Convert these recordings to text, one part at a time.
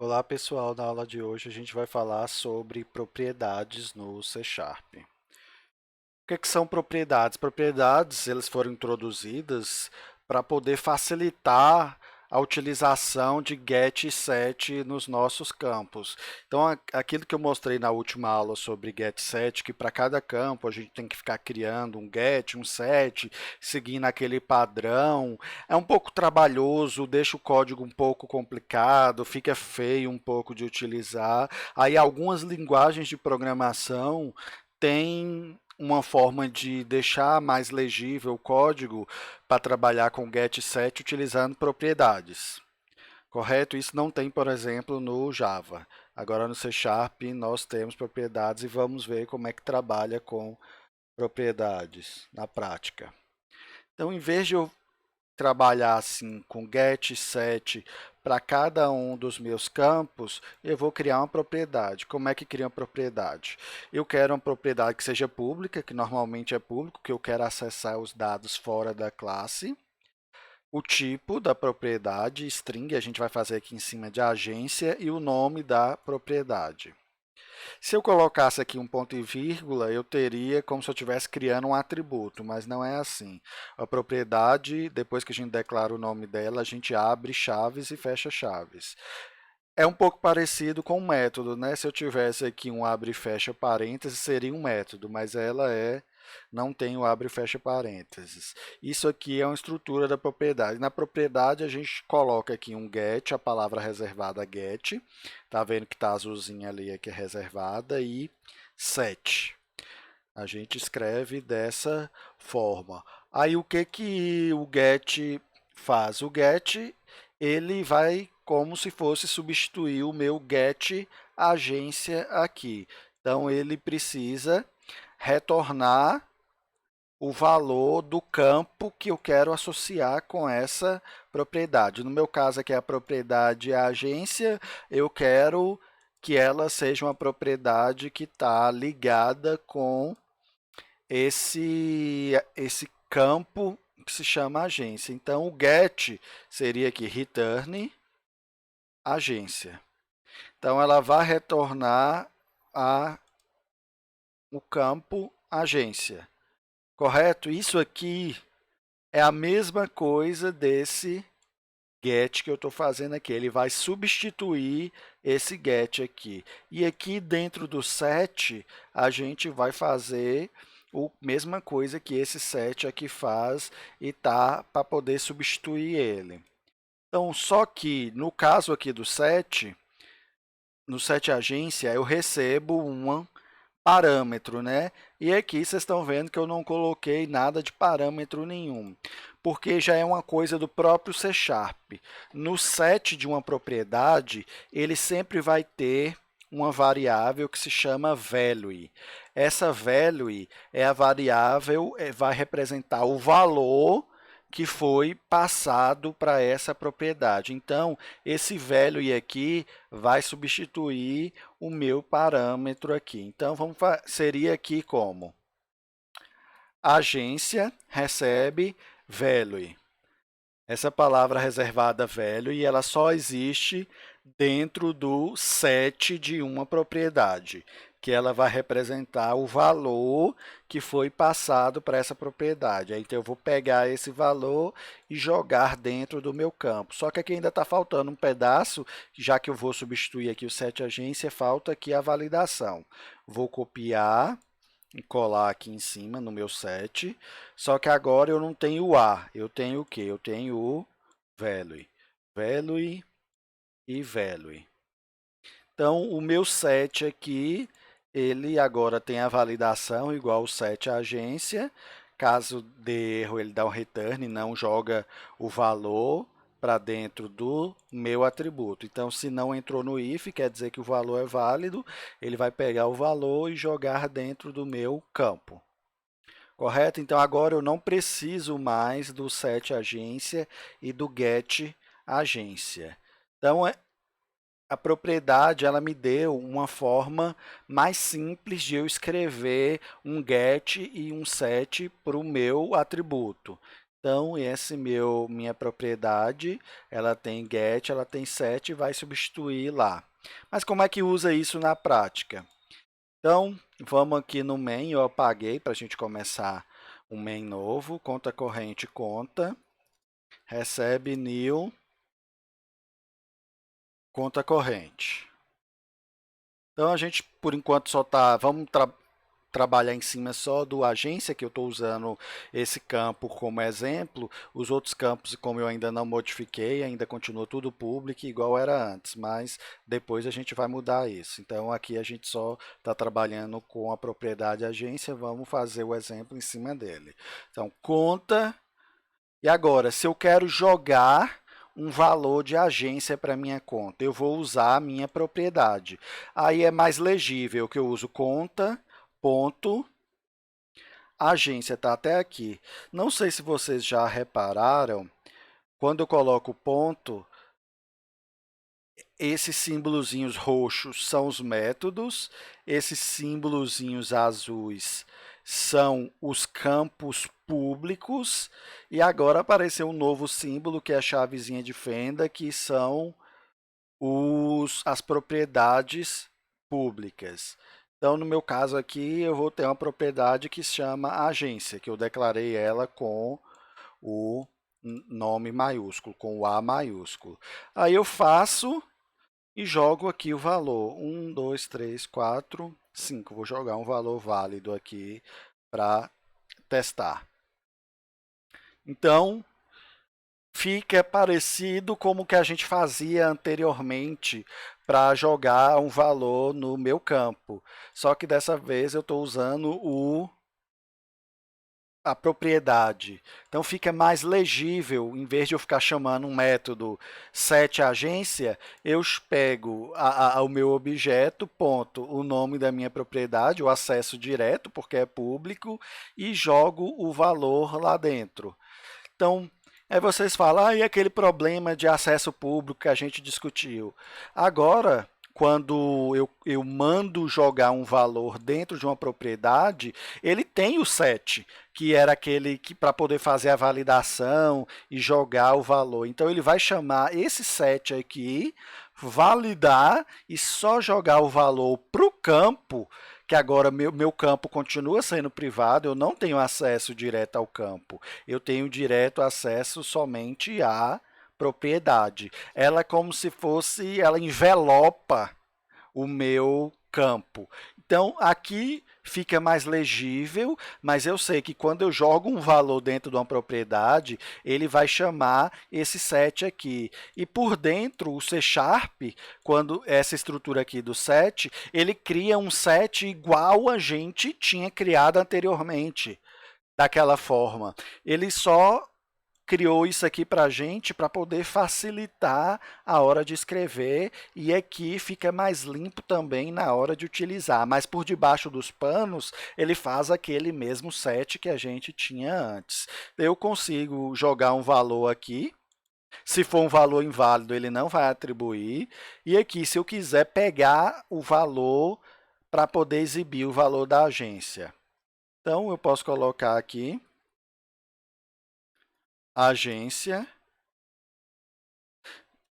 Olá pessoal, na aula de hoje a gente vai falar sobre propriedades no C Sharp. O que são propriedades? Propriedades, elas foram introduzidas para poder facilitar a utilização de get e set nos nossos campos. Então, aquilo que eu mostrei na última aula sobre get e set, que para cada campo a gente tem que ficar criando um get, um set, seguindo aquele padrão, é um pouco trabalhoso, deixa o código um pouco complicado, fica feio um pouco de utilizar. Aí algumas linguagens de programação têm uma forma de deixar mais legível o código para trabalhar com get set utilizando propriedades. Correto? Isso não tem, por exemplo, no Java. Agora no C Sharp nós temos propriedades e vamos ver como é que trabalha com propriedades na prática. Então, em vez de eu trabalhar assim com get, set para cada um dos meus campos, eu vou criar uma propriedade. Como é que cria uma propriedade? Eu quero uma propriedade que seja pública, que normalmente é público, que eu quero acessar os dados fora da classe. O tipo da propriedade, string, a gente vai fazer aqui em cima de agência, e o nome da propriedade. Se eu colocasse aqui um ponto e vírgula, eu teria como se eu estivesse criando um atributo, mas não é assim. A propriedade, depois que a gente declara o nome dela, a gente abre chaves e fecha chaves. É um pouco parecido com um método, né? Se eu tivesse aqui um abre e fecha parênteses, seria um método, mas ela não tem o abre e fecha parênteses. Isso aqui é uma estrutura da propriedade. Na propriedade, a gente coloca aqui um get, a palavra reservada get. Tá vendo que tá azulzinha ali que é reservada, e set. A gente escreve dessa forma. Aí o que o get faz? O get, ele vai como se fosse substituir o meu get agência aqui. Então ele precisa retornar o valor do campo que eu quero associar com essa propriedade. No meu caso aqui, a propriedade é a agência, eu quero que ela seja uma propriedade que está ligada com esse campo que se chama agência. Então, o get seria aqui return agência. Então, ela vai retornar o campo agência. Correto? Isso aqui é a mesma coisa desse get que eu estou fazendo aqui. Ele vai substituir esse get aqui. E aqui dentro do set, a gente vai fazer a mesma coisa que esse set aqui faz e tá para poder substituir ele. Então, só que no caso aqui do set, no set agência, eu recebo um parâmetro, né? E aqui vocês estão vendo que eu não coloquei nada de parâmetro nenhum, porque já é uma coisa do próprio C Sharp. No set de uma propriedade, ele sempre vai ter uma variável que se chama value. Essa value é a variável, vai representar o valor que foi passado para essa propriedade. Então, esse value aqui vai substituir o meu parâmetro aqui. Então, seria aqui como a agência recebe value. Essa palavra reservada value, ela só existe dentro do set de uma propriedade, que ela vai representar o valor que foi passado para essa propriedade. Então, eu vou pegar esse valor e jogar dentro do meu campo. Só que aqui ainda está faltando um pedaço, já que eu vou substituir aqui o set agência, falta aqui a validação. Vou copiar e colar aqui em cima no meu set, só que agora eu não tenho o A, eu tenho o quê? Eu tenho o value, value e value. Então, o meu set aqui, ele agora tem a validação igual o set agência. Caso dê erro, ele dá um return, não joga o valor para dentro do meu atributo. Então, se não entrou no if, quer dizer que o valor é válido, ele vai pegar o valor e jogar dentro do meu campo. Correto? Então, agora eu não preciso mais do set agência e do get agência. Então, a propriedade ela me deu uma forma mais simples de eu escrever um get e um set para o meu atributo. Então, minha propriedade, ela tem get, ela tem set e vai substituir lá. Mas como é que usa isso na prática? Então, vamos aqui no main, eu apaguei para a gente começar um main novo, conta corrente conta, recebe new, conta corrente. Então, a gente, por enquanto, só está, trabalhar em cima só do agência, que eu estou usando esse campo como exemplo. Os outros campos, como eu ainda não modifiquei, ainda continua tudo público, igual era antes, mas depois a gente vai mudar isso. Então, aqui a gente só está trabalhando com a propriedade agência, vamos fazer o exemplo em cima dele. Então, conta, e agora, se eu quero jogar um valor de agência para minha conta, eu vou usar a minha propriedade. Aí é mais legível que eu uso conta, ponto, agência, está até aqui. Não sei se vocês já repararam, quando eu coloco ponto, esses símbolozinhos roxos são os métodos, esses símbolozinhos azuis são os campos públicos, e agora apareceu um novo símbolo, que é a chavezinha de fenda, que são as propriedades públicas. Então, no meu caso aqui, eu vou ter uma propriedade que se chama agência, que eu declarei ela com o nome maiúsculo, com o A maiúsculo. Aí eu faço e jogo aqui o valor. 1, 2, 3, 4, 5. Vou jogar um valor válido aqui para testar. Então, fica parecido como que a gente fazia anteriormente para jogar um valor no meu campo. Só que dessa vez eu estou usando a propriedade. Então fica mais legível, em vez de eu ficar chamando um método setAgência, eu pego o meu objeto, ponto, o nome da minha propriedade, o acesso direto, porque é público, e jogo o valor lá dentro. Então, aí vocês falam, e aquele problema de acesso público que a gente discutiu. Agora, quando eu mando jogar um valor dentro de uma propriedade, ele tem o set, que era aquele que para poder fazer a validação e jogar o valor. Então, ele vai chamar esse set aqui, validar e só jogar o valor para o campo, que agora meu campo continua sendo privado, eu não tenho acesso direto ao campo, eu tenho direto acesso somente à propriedade. Ela é como se fosse, ela envelopa o meu campo. Então, aqui fica mais legível, mas eu sei que quando eu jogo um valor dentro de uma propriedade, ele vai chamar esse set aqui. E por dentro, o C Sharp, quando essa estrutura aqui do set, ele cria um set igual a gente tinha criado anteriormente, daquela forma. Ele só criou isso aqui para a gente para poder facilitar a hora de escrever e aqui fica mais limpo também na hora de utilizar. Mas por debaixo dos panos, ele faz aquele mesmo set que a gente tinha antes. Eu consigo jogar um valor aqui. Se for um valor inválido, ele não vai atribuir. E aqui, se eu quiser pegar o valor para poder exibir o valor da agência. Então, eu posso colocar aqui agência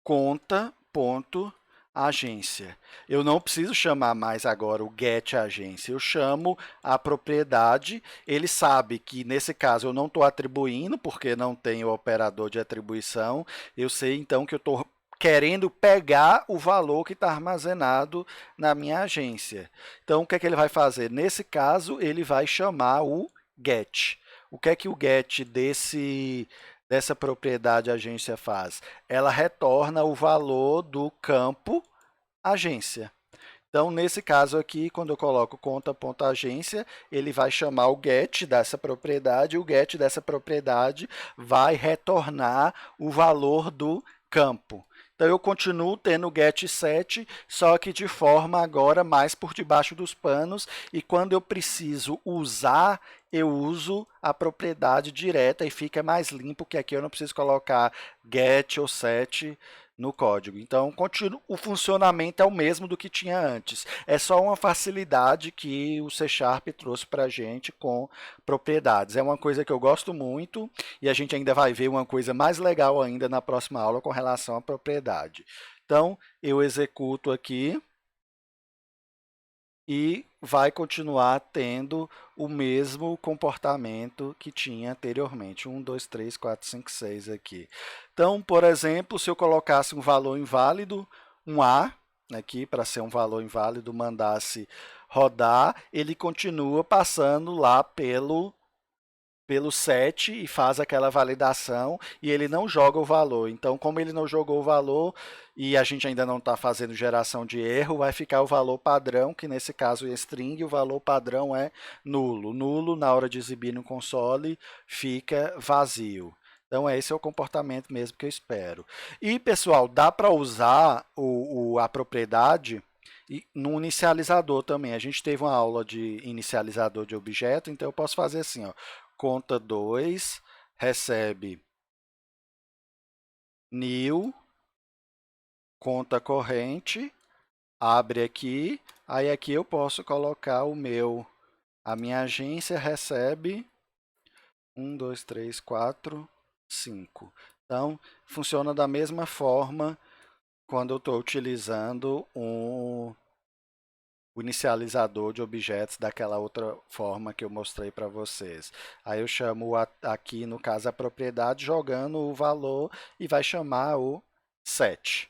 conta.agência. Eu não preciso chamar mais agora o getAgência, eu chamo a propriedade, ele sabe que nesse caso eu não estou atribuindo, porque não tem o operador de atribuição, eu sei então que eu estou querendo pegar o valor que está armazenado na minha agência. Então, o que é que ele vai fazer? Nesse caso, ele vai chamar o get. O que é que o get dessa propriedade agência faz? Ela retorna o valor do campo agência. Então, nesse caso aqui, quando eu coloco conta.agência, ele vai chamar o get dessa propriedade, e o get dessa propriedade vai retornar o valor do campo. Então, eu continuo tendo o getSet, só que de forma agora mais por debaixo dos panos, e quando eu preciso usar, eu uso a propriedade direta e fica mais limpo, que aqui eu não preciso colocar get ou set no código. Então, o funcionamento é o mesmo do que tinha antes. É só uma facilidade que o C Sharp trouxe para a gente com propriedades. É uma coisa que eu gosto muito e a gente ainda vai ver uma coisa mais legal ainda na próxima aula com relação à propriedade. Então, eu executo aqui e vai continuar tendo o mesmo comportamento que tinha anteriormente. 1, 2, 3, 4, 5, 6 aqui. Então, por exemplo, se eu colocasse um valor inválido, um A, aqui para ser um valor inválido, mandasse rodar, ele continua passando lá pelo set e faz aquela validação e ele não joga o valor. Então, como ele não jogou o valor e a gente ainda não está fazendo geração de erro, vai ficar o valor padrão, que nesse caso é string, o valor padrão é nulo. Nulo, na hora de exibir no console, fica vazio. Então, esse é o comportamento mesmo que eu espero. E, pessoal, dá para usar a propriedade no inicializador também. A gente teve uma aula de inicializador de objeto, então eu posso fazer assim, ó, conta 2, recebe new, conta corrente, abre aqui, aí aqui eu posso colocar a minha agência recebe 1, 2, 3, 4, 5. Então, funciona da mesma forma quando eu estou utilizando o inicializador de objetos daquela outra forma que eu mostrei para vocês. Aí eu chamo aqui, no caso, a propriedade, jogando o valor e vai chamar o set.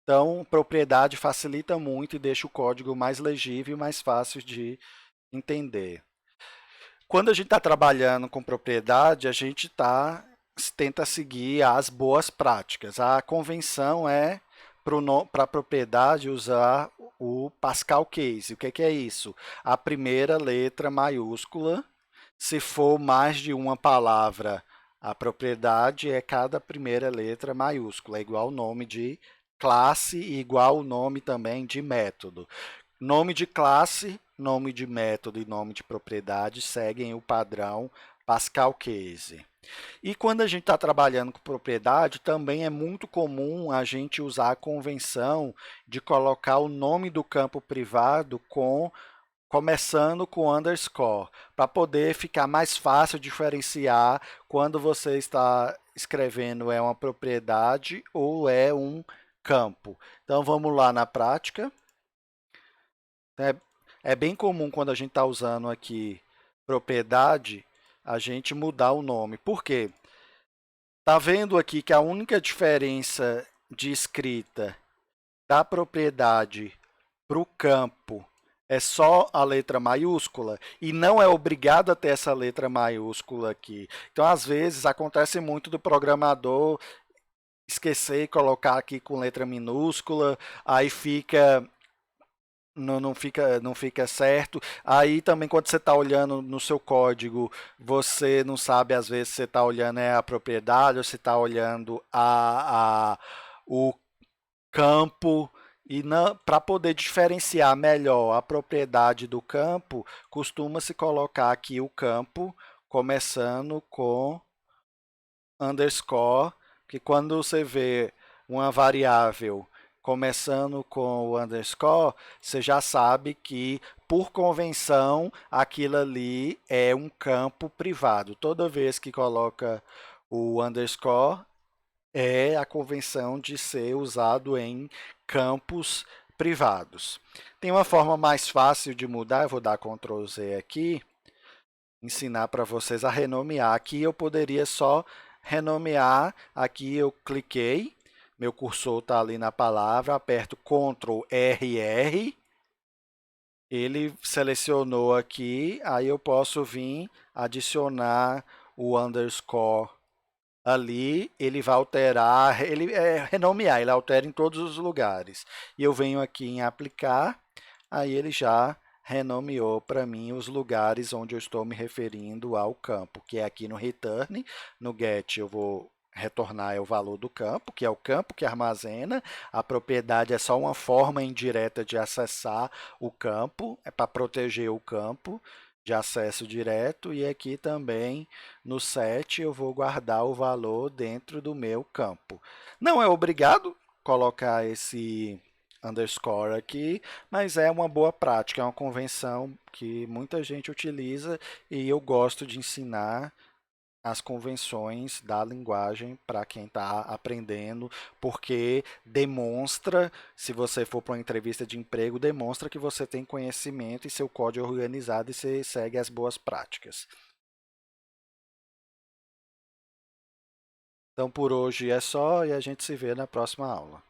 Então, propriedade facilita muito e deixa o código mais legível e mais fácil de entender. Quando a gente está trabalhando com propriedade, a gente tenta seguir as boas práticas. A convenção é para a propriedade usar o Pascal Case. O que é isso? A primeira letra maiúscula. Se for mais de uma palavra, a propriedade é cada primeira letra maiúscula, é igual o nome de classe e igual o nome também de método. Nome de classe, nome de método e nome de propriedade seguem o padrão Pascal Case. E quando a gente está trabalhando com propriedade, também é muito comum a gente usar a convenção de colocar o nome do campo privado começando com underscore, para poder ficar mais fácil diferenciar quando você está escrevendo é uma propriedade ou é um campo. Então vamos lá na prática. É bem comum quando a gente está usando aqui propriedade, a gente mudar o nome. Por quê? Está vendo aqui que a única diferença de escrita da propriedade para o campo é só a letra maiúscula e não é obrigado a ter essa letra maiúscula aqui. Então, às vezes, acontece muito do programador esquecer e colocar aqui com letra minúscula, aí não fica certo. Aí também quando você está olhando no seu código, você não sabe às vezes se você está olhando a propriedade ou se está olhando o campo. E para poder diferenciar melhor a propriedade do campo, costuma-se colocar aqui o campo começando com underscore, que quando você vê uma variável começando com o underscore, você já sabe que, por convenção, aquilo ali é um campo privado. Toda vez que coloca o underscore, é a convenção de ser usado em campos privados. Tem uma forma mais fácil de mudar, eu vou dar Ctrl Z aqui, ensinar para vocês a renomear. Aqui eu poderia só renomear, aqui eu cliquei, meu cursor está ali na palavra, aperto Ctrl RR, ele selecionou aqui, aí eu posso vir adicionar o underscore ali, ele vai alterar, ele renomear, ele altera em todos os lugares. E eu venho aqui em aplicar, aí ele já renomeou para mim os lugares onde eu estou me referindo ao campo, que é aqui no return, no get eu vou retornar o valor do campo, que é o campo que armazena, a propriedade é só uma forma indireta de acessar o campo, é para proteger o campo, de acesso direto e aqui também no set eu vou guardar o valor dentro do meu campo. Não é obrigado colocar esse underscore aqui, mas é uma boa prática, é uma convenção que muita gente utiliza e eu gosto de ensinar as convenções da linguagem para quem está aprendendo, porque demonstra, se você for para uma entrevista de emprego, demonstra que você tem conhecimento e seu código é organizado e você segue as boas práticas. Então por hoje é só e a gente se vê na próxima aula.